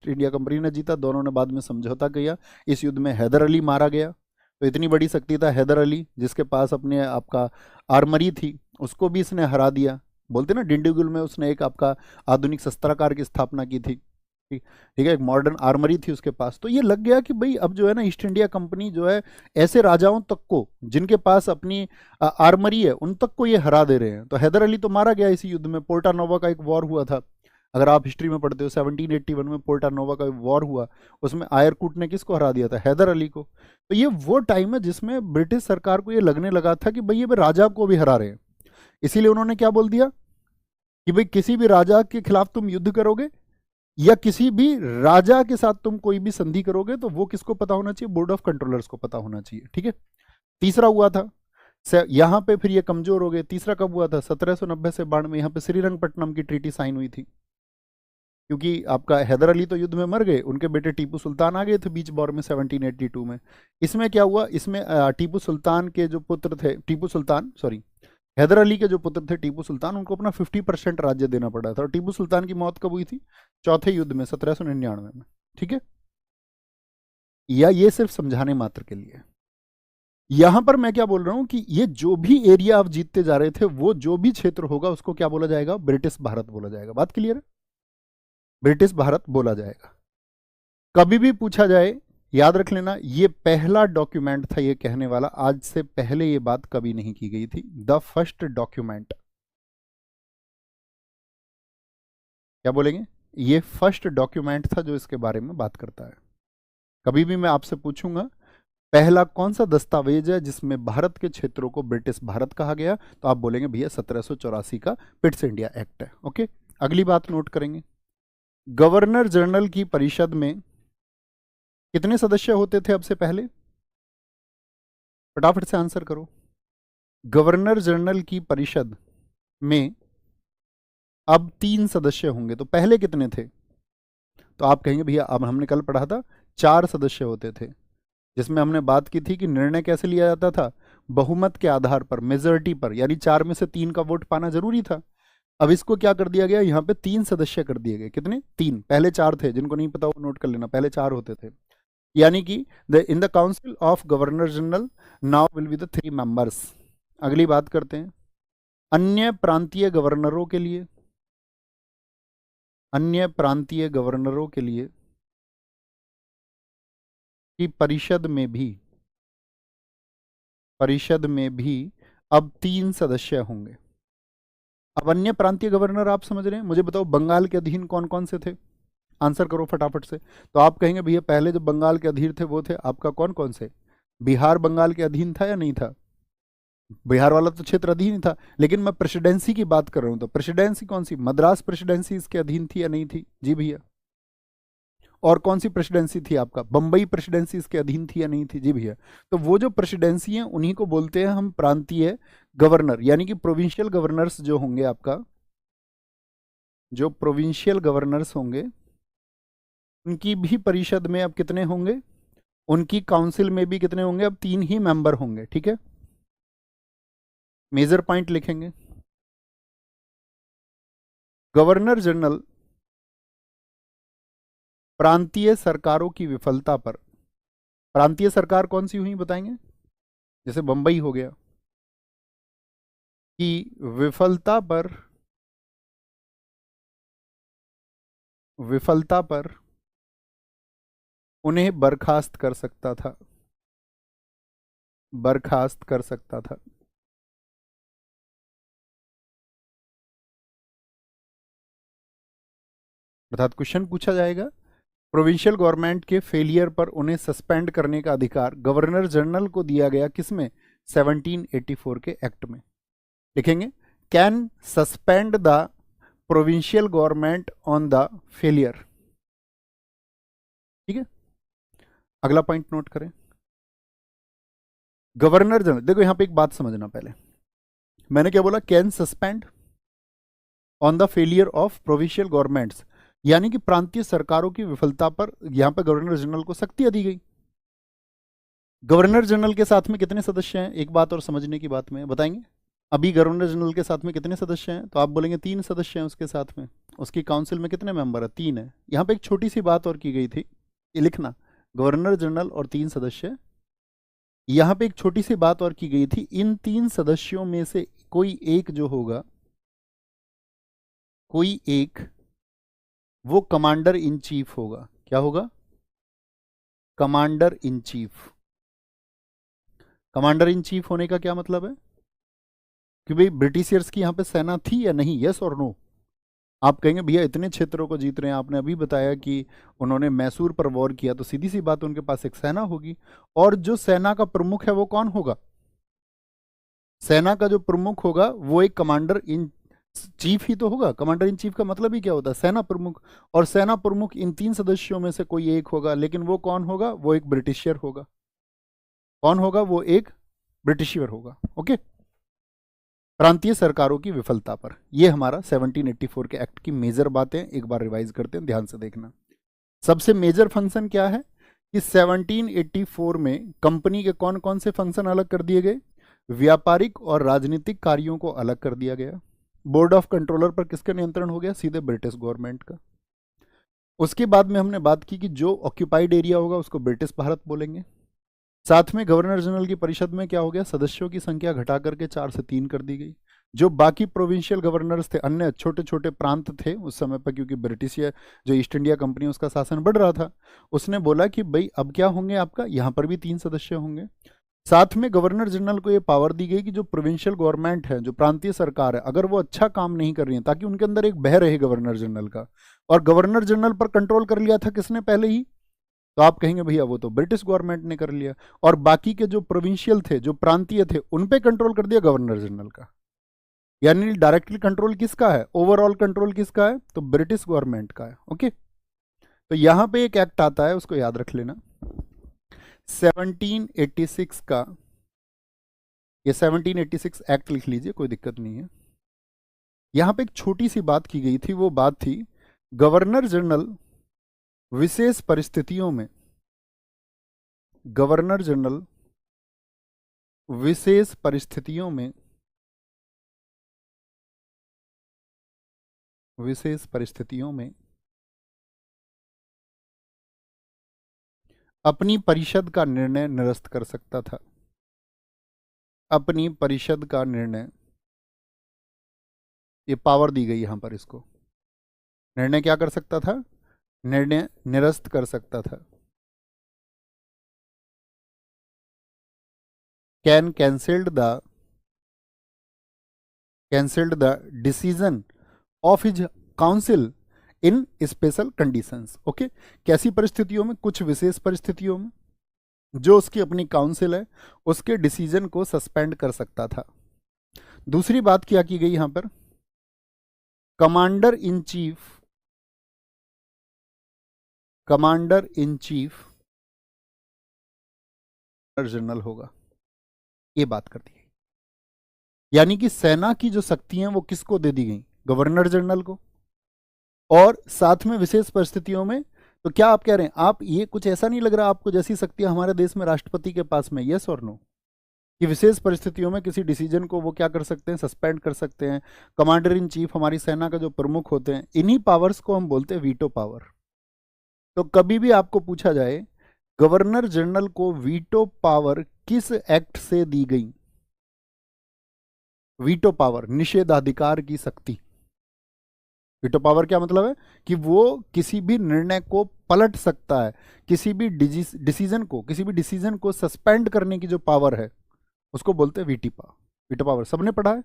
East India company ने जीता, दोनों ने बाद में समझौता किया। इस युद्ध में हैदर अली मारा गया। तो इतनी बड़ी शक्ति था हैदर अली, जिसके पास अपने आपका आर्मरी थी, उसको भी इसने हरा दिया। बोलते ना डिंडीगुल में उसने एक आपका आधुनिक शस्त्रागार की स्थापना की थी। ठीक ठीक है, एक मॉडर्न आर्मरी थी उसके पास। तो ये लग गया कि भाई अब जो है ना ईस्ट इंडिया कंपनी जो है ऐसे राजाओं तक को जिनके पास अपनी आर्मरी है उन तक को ये हरा दे रहे हैं। तो हैदर अली तो मारा गया इसी युद्ध में। पोर्टा नोवा का एक वॉर हुआ था, अगर आप हिस्ट्री में पढ़ते हो 1781 में पोर्टा नोवा का वॉर हुआ, उसमें आयरकूट ने किसको हरा दिया था? हैदर अली को। तो ये वो टाइम है जिसमें ब्रिटिश सरकार को ये लगने लगा था कि भाई ये राजा को भी हरा रहे हैं। इसीलिए उन्होंने क्या बोल दिया कि भाई किसी भी राजा के खिलाफ तुम युद्ध करोगे या किसी भी राजा के साथ तुम कोई भी संधि करोगे तो वो किसको पता होना चाहिए? बोर्ड ऑफ कंट्रोलर्स को पता होना चाहिए। ठीक है, तीसरा हुआ था यहां पे, फिर ये कमजोर हो गए। तीसरा कब हुआ था? 1790 से 92 में यहां पे श्रीरंगपट्टनम की ट्रीटी साइन हुई थी, क्योंकि आपका हैदर अली तो युद्ध में मर गए, उनके बेटे टीपू सुल्तान आ गए थे बीच वॉर में 1782 में। इसमें क्या हुआ? इसमें टीपू सुल्तान के जो पुत्र थे, हैदर अली के जो पुत्र थे टीपू सुल्तान, उनको अपना 50% राज्य देना पड़ा था। और टीपू सुल्तान की मौत कब हुई थी? चौथे युद्ध में 1799 में। ठीक है, या ये सिर्फ समझाने मात्र के लिए। यहां पर मैं क्या बोल रहा हूं कि ये जो भी एरिया आप जीतते जा रहे थे, वो जो भी क्षेत्र होगा उसको क्या बोला जाएगा? ब्रिटिश भारत बोला जाएगा। बात क्लियर है? ब्रिटिश भारत बोला जाएगा। कभी भी पूछा जाए, याद रख लेना, ये पहला डॉक्यूमेंट था ये कहने वाला। आज से पहले ये बात कभी नहीं की गई थी। द फर्स्ट डॉक्यूमेंट, क्या बोलेंगे? ये फर्स्ट डॉक्यूमेंट था जो इसके बारे में बात करता है। कभी भी मैं आपसे पूछूंगा पहला कौन सा दस्तावेज है जिसमें भारत के क्षेत्रों को ब्रिटिश भारत कहा गया, तो आप बोलेंगे भैया 1784 का पिट्स इंडिया एक्ट है। ओके, अगली बात नोट करेंगे। गवर्नर जनरल की परिषद में कितने सदस्य होते थे अब से पहले? फटाफट से आंसर करो। गवर्नर जनरल की परिषद में अब 3 सदस्य होंगे, तो पहले कितने थे? तो आप कहेंगे भैया अब हमने कल पढ़ा था 4 सदस्य होते थे, जिसमें हमने बात की थी कि निर्णय कैसे लिया जाता था? बहुमत के आधार पर, मेजोरिटी पर, यानी 4 में से 3 का वोट पाना जरूरी था। अब इसको क्या कर दिया गया? यहाँ पे 3 सदस्य कर दिए गए। कितने? 3। पहले 4 थे, जिनको नहीं पता वो नोट कर लेना, पहले 4 होते थे। यानी कि in the council of governor general now will be the 3 members. अगली बात करते हैं अन्य प्रांतीय गवर्नरों के लिए। अन्य प्रांतीय गवर्नरों के लिए कि परिषद में भी अब 3 सदस्य होंगे। अब अन्य प्रांतीय गवर्नर आप समझ रहे हैं? मुझे बताओ बंगाल के अधीन कौन कौन से थे? आंसर करो फटाफट से। तो आप कहेंगे भैया पहले जो बंगाल के अधीन थे वो थे आपका कौन कौन से? बिहार बंगाल के अधीन था या नहीं था? बिहार वाला तो क्षेत्र अधीन ही था, लेकिन मैं प्रेसिडेंसी की बात कर रहा हूं। तो प्रेसिडेंसी कौन सी? मद्रास प्रेसिडेंसी इसके अधीन थी या नहीं थी? जी भैया। और कौन सी प्रेसिडेंसी थी आपका? बंबई प्रेसिडेंसी इसके अधीन थी या नहीं थी? जी भैया। तो वो जो प्रेसिडेंसी है उन्हीं को बोलते हैं हम प्रांतीय गवर्नर, यानी कि प्रोविंशियल गवर्नर्स जो होंगे आपका, जो प्रोविंशियल गवर्नर्स होंगे उनकी भी परिषद में अब कितने होंगे? उनकी काउंसिल में भी कितने होंगे? अब 3 ही मेंबर होंगे। ठीक है, मेजर पॉइंट लिखेंगे। गवर्नर जनरल प्रांतीय सरकारों की विफलता पर, प्रांतीय सरकार कौन सी हुई बताएंगे? जैसे बंबई हो गया, कि विफलता पर उन्हें बर्खास्त कर सकता था, बर्खास्त कर सकता था। अर्थात क्वेश्चन पूछा जाएगा प्रोविंशियल गवर्नमेंट के फेलियर पर उन्हें सस्पेंड करने का अधिकार गवर्नर जनरल को दिया गया, किसमें? 1784 के एक्ट में। लिखेंगे can suspend the provincial government on the failure. ठीक है, अगला पॉइंट नोट करें। गवर्नर जनरल, देखो यहां पे एक बात समझना पहले, मैंने क्या बोला? Can suspend on the failure of provincial governments, यानी कि प्रांतीय सरकारों की विफलता पर यहां पर गवर्नर जनरल को शक्तियां दी गई। गवर्नर जनरल के साथ में कितने सदस्य हैं? एक बात और समझने की बात में बताएंगे, अभी गवर्नर जनरल के साथ में कितने सदस्य हैं? तो आप बोलेंगे 3 सदस्य हैं उसके साथ में। उसकी काउंसिल में कितने मेंबर है? 3 है। यहाँ पे एक छोटी सी बात और की गई थी, ये लिखना, गवर्नर जनरल और 3 सदस्य। यहाँ पे एक छोटी सी बात और की गई थी, इन 3 सदस्यों में से कोई एक जो होगा, कोई एक, वो कमांडर इन चीफ होगा। क्या होगा? Commander in chief. Commander in chief होने का क्या मतलब है कि भाई ब्रिटिशियर्स की यहाँ पे सेना थी या नहीं? यस और नो? आप कहेंगे भैया इतने क्षेत्रों को जीत रहे हैं, आपने अभी बताया कि उन्होंने मैसूर पर वॉर किया, तो सीधी सी बात उनके पास एक सेना होगी। और जो सेना का प्रमुख है वो कौन होगा? सेना का जो प्रमुख होगा वो एक कमांडर इन चीफ ही तो होगा। कमांडर इन चीफ का मतलब ही क्या होता है? सेना प्रमुख। और सेना प्रमुख इन 3 सदस्यों में से कोई एक होगा, लेकिन वो कौन होगा? वो एक ब्रिटिशियर होगा। कौन होगा? वो एक ब्रिटिशियर होगा। ओके। प्रांतीय सरकारों की विफलता पर, ये हमारा 1784 के एक्ट की मेजर बातें, एक बार रिवाइज करते हैं, ध्यान से देखना। सबसे मेजर फंक्शन क्या है कि 1784 में कंपनी के कौन कौन से फंक्शन अलग कर दिए गए? व्यापारिक और राजनीतिक कार्यों को अलग कर दिया गया। बोर्ड ऑफ कंट्रोलर पर किसका नियंत्रण हो गया? सीधे ब्रिटिश गवर्नमेंट का। उसके बाद में हमने बात की कि जो ऑक्यूपाइड एरिया होगा उसको ब्रिटिश भारत बोलेंगे। साथ में गवर्नर जनरल की परिषद में क्या हो गया? सदस्यों की संख्या घटा करके 4 से 3 कर दी गई। जो बाकी प्रोविंशियल गवर्नर्स थे, अन्य छोटे छोटे प्रांत थे उस समय पर, क्योंकि ब्रिटिश जो ईस्ट इंडिया कंपनी उसका शासन बढ़ रहा था, उसने बोला कि भाई अब क्या होंगे आपका, यहाँ पर भी 3 सदस्य होंगे। साथ में गवर्नर जनरल को ये पावर दी गई कि जो प्रोविंशियल गवर्नमेंट है, जो प्रांतीय सरकार है, अगर वो अच्छा काम नहीं कर रही है, ताकि उनके अंदर एक भय रहे गवर्नर जनरल का। और गवर्नर जनरल पर कंट्रोल कर लिया था किसने पहले ही? तो आप कहेंगे भैया वो तो ब्रिटिश गवर्नमेंट ने कर लिया। और बाकी के जो प्रोविंशियल थे, जो प्रांतीय थे, उन पे कंट्रोल कर दिया गवर्नर जनरल का। यानी डायरेक्टली कंट्रोल किसका है? ओवरऑल कंट्रोल किसका है? तो ब्रिटिश गवर्नमेंट का है। ओके। तो यहां पे एक एक्ट आता है, उसको याद रख लेना, 1786 का। ये 1786 एक्ट लिख लीजिए, कोई दिक्कत नहीं है। यहां पे एक छोटी सी बात की गई थी, वो बात थी गवर्नर जनरल विशेष परिस्थितियों में, गवर्नर जनरल विशेष परिस्थितियों में, विशेष परिस्थितियों में अपनी परिषद का निर्णय निरस्त कर सकता था। अपनी परिषद का निर्णय, ये पावर दी गई यहां पर इसको। निर्णय क्या कर सकता था? निर्णय निरस्त कर सकता था। Can cancelled the decision of his council in special conditions. Okay. कैसी परिस्थितियों में? कुछ विशेष परिस्थितियों में जो उसकी अपनी काउंसिल है उसके डिसीजन को सस्पेंड कर सकता था। दूसरी बात क्या की गई यहां पर? Commander in chief, commander in chief general होगा, ये बात कर दी गई। यानी कि सेना की जो शक्तियां वो किसको दे दी गई? गवर्नर जनरल को। और साथ में विशेष परिस्थितियों में, तो क्या आप कह रहे हैं, आप ये कुछ ऐसा नहीं लग रहा आपको जैसी शक्तियां हमारे देश में राष्ट्रपति के पास में? यस और नो? कि विशेष परिस्थितियों में किसी डिसीजन को वो क्या कर सकते हैं? सस्पेंड कर सकते हैं। कमांडर इन चीफ हमारी सेना का जो प्रमुख होते हैं, इन्हीं पावर्स को हम बोलते हैं वीटो पावर। तो कभी भी आपको पूछा जाए गवर्नर जनरल को वीटो पावर किस एक्ट से दी गई? वीटो पावर, निषेधाधिकार की शक्ति। वीटो पावर क्या मतलब है? कि वो किसी भी निर्णय को पलट सकता है, किसी भी डिसीजन को, किसी भी डिसीजन को सस्पेंड करने की जो पावर है उसको बोलते हैं वीटो पावर। सबने पढ़ा है?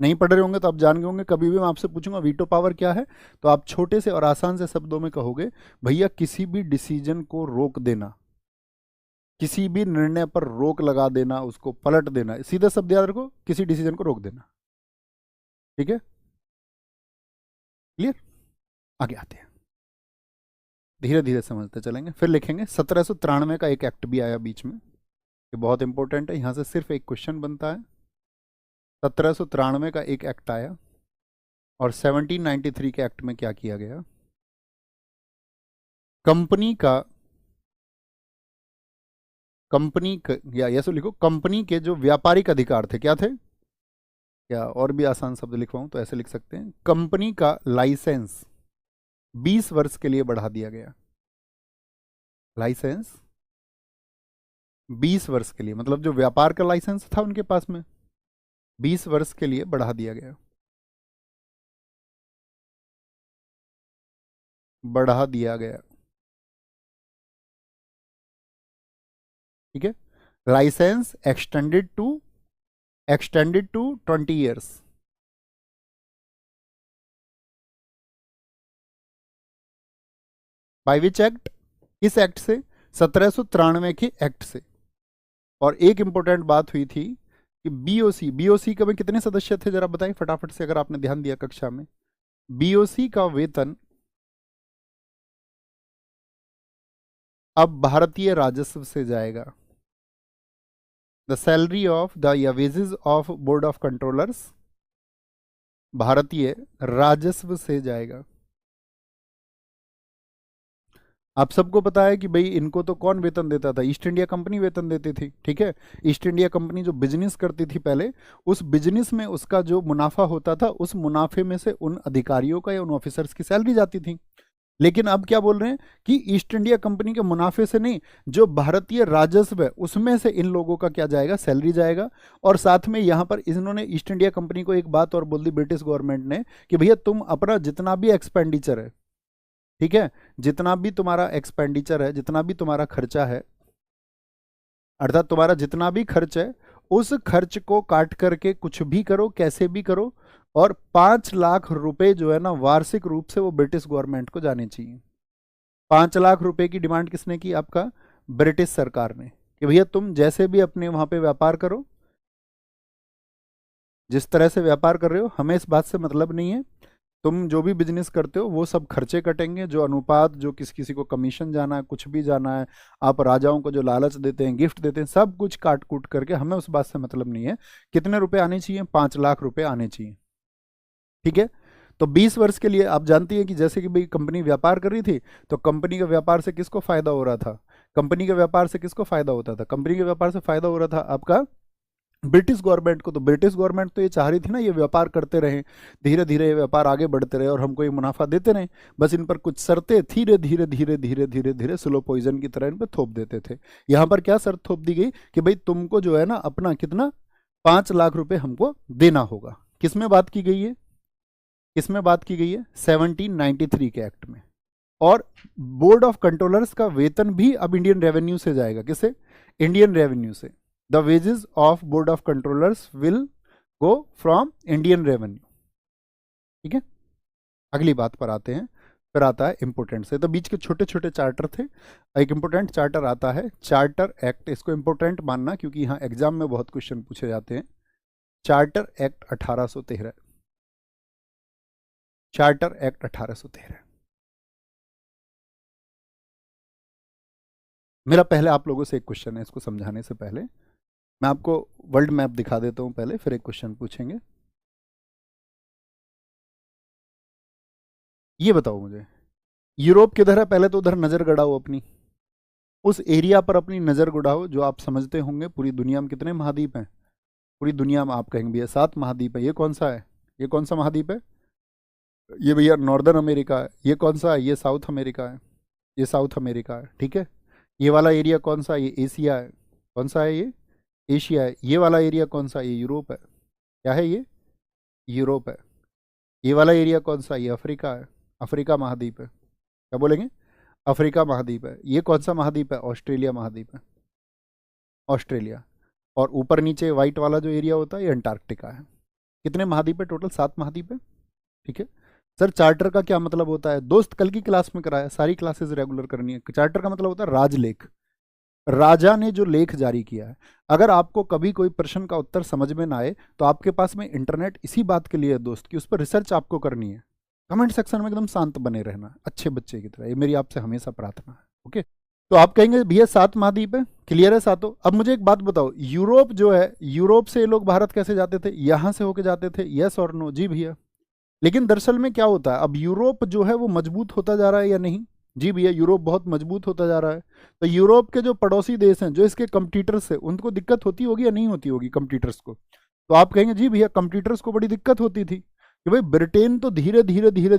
नहीं पढ़ रहे होंगे तो आप जान गए होंगे। कभी भी मैं आपसे पूछूंगा वीटो पावर क्या है, तो आप छोटे से और आसान से शब्दों में कहोगे भैया किसी भी डिसीजन को रोक देना, किसी भी निर्णय पर रोक लगा देना, उसको पलट देना। सीधा शब्द याद रखो, किसी डिसीजन को रोक देना। ठीक है, क्लियर? आगे आते हैं, धीरे धीरे समझते चलेंगे, फिर लिखेंगे। 1793 का एक एक्ट भी आया बीच में, ये बहुत इंपॉर्टेंट है, यहां से सिर्फ एक क्वेश्चन बनता है। 1793 का एक एक्ट आया, और 1793 के एक्ट में क्या किया गया? कंपनी का या ऐसे लिखो, कंपनी के जो व्यापारिक अधिकार थे, क्या थे? या और भी आसान शब्द लिखवाऊं तो ऐसे लिख सकते हैं, कंपनी का लाइसेंस 20 वर्ष के लिए बढ़ा दिया गया। लाइसेंस 20 वर्ष के लिए, मतलब जो व्यापार का लाइसेंस था उनके पास में 20 वर्ष के लिए बढ़ा दिया गया। बढ़ा दिया गया, ठीक है। Licence extended to 20 years. By which act? इस एक्ट से 1793 के एक्ट से। और एक इंपॉर्टेंट बात हुई थी कि बीओसी, बीओसी का में कितने सदस्य थे जरा बताएं फटाफट से, अगर आपने ध्यान दिया कक्षा में। बीओसी का वेतन अब भारतीय राजस्व से जाएगा। द सैलरी ऑफ द या wages of board of controllers भारतीय राजस्व से जाएगा। आप सबको पता है कि भाई इनको तो कौन वेतन देता था? ईस्ट इंडिया कंपनी वेतन देती थी, ठीक है। ईस्ट इंडिया कंपनी जो बिजनेस करती थी पहले, उस बिजनेस में उसका जो मुनाफा होता था, उस मुनाफे में से उन अधिकारियों का या उन ऑफिसर्स की सैलरी जाती थी। लेकिन अब क्या बोल रहे हैं कि ईस्ट इंडिया कंपनी के मुनाफे से नहीं, जो भारतीय राजस्व है उसमें से इन लोगों का क्या जाएगा? सैलरी जाएगा। और साथ में यहां पर इन्होंने ईस्ट इंडिया कंपनी को एक बात और बोल दी ब्रिटिश गवर्नमेंट ने कि भैया तुम अपना जितना भी एक्सपेंडिचर है, ठीक है, जितना भी तुम्हारा एक्सपेंडिचर है, जितना भी तुम्हारा खर्चा है, अर्थात तुम्हारा जितना भी खर्च है, उस खर्च को काट करके कुछ भी करो, कैसे भी करो, और 5 लाख रुपए जो है ना वार्षिक रूप से वो ब्रिटिश गवर्नमेंट को जाने चाहिए। 5 लाख रुपए की डिमांड किसने की? आपका ब्रिटिश सरकार ने, कि भैया तुम जैसे भी अपने वहां पे व्यापार करो, जिस तरह से व्यापार कर रहे हो, हमें इस बात से मतलब नहीं है। तुम जो भी बिजनेस करते हो वो सब खर्चे कटेंगे, जो अनुपात, जो किसी किसी को कमीशन जाना है, कुछ भी जाना है, आप राजाओं को जो लालच देते हैं, गिफ्ट देते हैं, सब कुछ काट कूट करके, हमें उस बात से मतलब नहीं है। कितने रुपए आने चाहिए? 5 लाख रुपए आने चाहिए, ठीक है। तो 20 वर्ष के लिए आप जानती हैं कि जैसे कि भाई कंपनी व्यापार कर रही थी, तो कंपनी के व्यापार से किसको फायदा हो रहा था? कंपनी के व्यापार से किसको फायदा होता था? कंपनी के व्यापार से फायदा हो रहा था आपका ब्रिटिश गवर्नमेंट को। तो ब्रिटिश गवर्नमेंट तो ये चाह रही थी ना, ये व्यापार करते रहे, धीरे धीरे ये व्यापार आगे बढ़ते रहे और हमको ये मुनाफा देते रहे। बस इन पर कुछ शर्तें धीरे धीरे धीरे धीरे धीरे धीरे स्लो पॉइजन की तरह इन पर थोप देते थे। यहाँ पर क्या शर्त थोप दी गई कि भाई तुमको जो है ना अपना कितना 5 लाख रुपए हमको देना होगा। किसमें बात की गई है? किसमें बात की गई है? 1793 के एक्ट में। और बोर्ड ऑफ कंट्रोलर्स का वेतन भी अब इंडियन रेवेन्यू से जाएगा। किसे? इंडियन रेवेन्यू से। The wages of board of controllers will go from Indian revenue, ठीक है। अगली बात पर आते हैं, फिर आता है इंपोर्टेंट से। तो बीच के छोटे छोटे चार्टर थे, एक इंपोर्टेंट चार्टर आता है चार्टर एक्ट। इसको इंपोर्टेंट मानना क्योंकि यहाँ एग्जाम में बहुत क्वेश्चन पूछे जाते हैं। Charter act 1813, charter act 1813। मेरा पहले आप लोगों से एक क्वेश्चन है, इसको समझाने से पहले मैं आपको वर्ल्ड मैप दिखा देता हूं पहले, फिर एक क्वेश्चन पूछेंगे। ये बताओ मुझे, यूरोप किधर है? पहले तो उधर नजर गड़ाओ अपनी, उस एरिया पर अपनी नजर गुड़ाओ जो आप समझते होंगे। पूरी दुनिया में कितने महाद्वीप हैं? पूरी दुनिया में आप कहेंगे भैया 7 महाद्वीप है। ये कौन सा है? ये कौन सा महाद्वीप है? ये भैया नॉर्दर्न अमेरिका है। ये कौन सा है? ये साउथ अमेरिका है। ये साउथ अमेरिका है, ठीक है। ये वाला एरिया कौन सा है? ये एशिया है। कौन सा है? ये एशिया है। ये वाला एरिया कौन सा है? ये यूरोप है। क्या है ये? यूरोप है। ये वाला एरिया कौन सा है? ये अफ्रीका है। अफ्रीका महाद्वीप है। क्या बोलेंगे? अफ्रीका महाद्वीप है। ये कौन सा महाद्वीप है? ऑस्ट्रेलिया महाद्वीप है। ऑस्ट्रेलिया। और ऊपर नीचे वाइट वाला जो एरिया होता है ये अंटार्कटिका है। कितने महाद्वीप है टोटल? 7 महाद्वीप है, ठीक है। सर चार्टर का क्या मतलब होता है? दोस्त कल की क्लास में कराया, सारी क्लासेस रेगुलर करनी है। चार्टर का मतलब होता है राजलेख। राजा ने जो लेख जारी किया है। अगर आपको कभी कोई प्रश्न का उत्तर समझ में ना आए तो आपके पास में इंटरनेट इसी बात के लिए है दोस्त कि उस पर रिसर्च आपको करनी है। कमेंट सेक्शन में एकदम शांत बने रहना, अच्छे बच्चे की तरह, ये मेरी आपसे हमेशा प्रार्थना है, ओके। तो आप कहेंगे भैया 7 महाद्वीप है, क्लियर है सातों। अब मुझे एक बात बताओ, यूरोप जो है, यूरोप से ये लोग भारत कैसे जाते थे? यहां से होके जाते थे, यस और नो? जी भैया। लेकिन दरअसल में क्या होता है, अब यूरोप जो है वो मजबूत होता जा रहा है या नहीं? जी भैया, यूरोप बहुत मजबूत होता जा रहा है। तो यूरोप के जो पड़ोसी देश हैं, जो इसके कंपटीटर्स हैं, उनको दिक्कत होती होगी या नहीं होती होगी कंपटीटर्स को? तो आप कहेंगे जी भैया कंप्यूटर्स को बड़ी दिक्कत होती थी कि भाई ब्रिटेन तो धीरे धीरे धीरे धीरे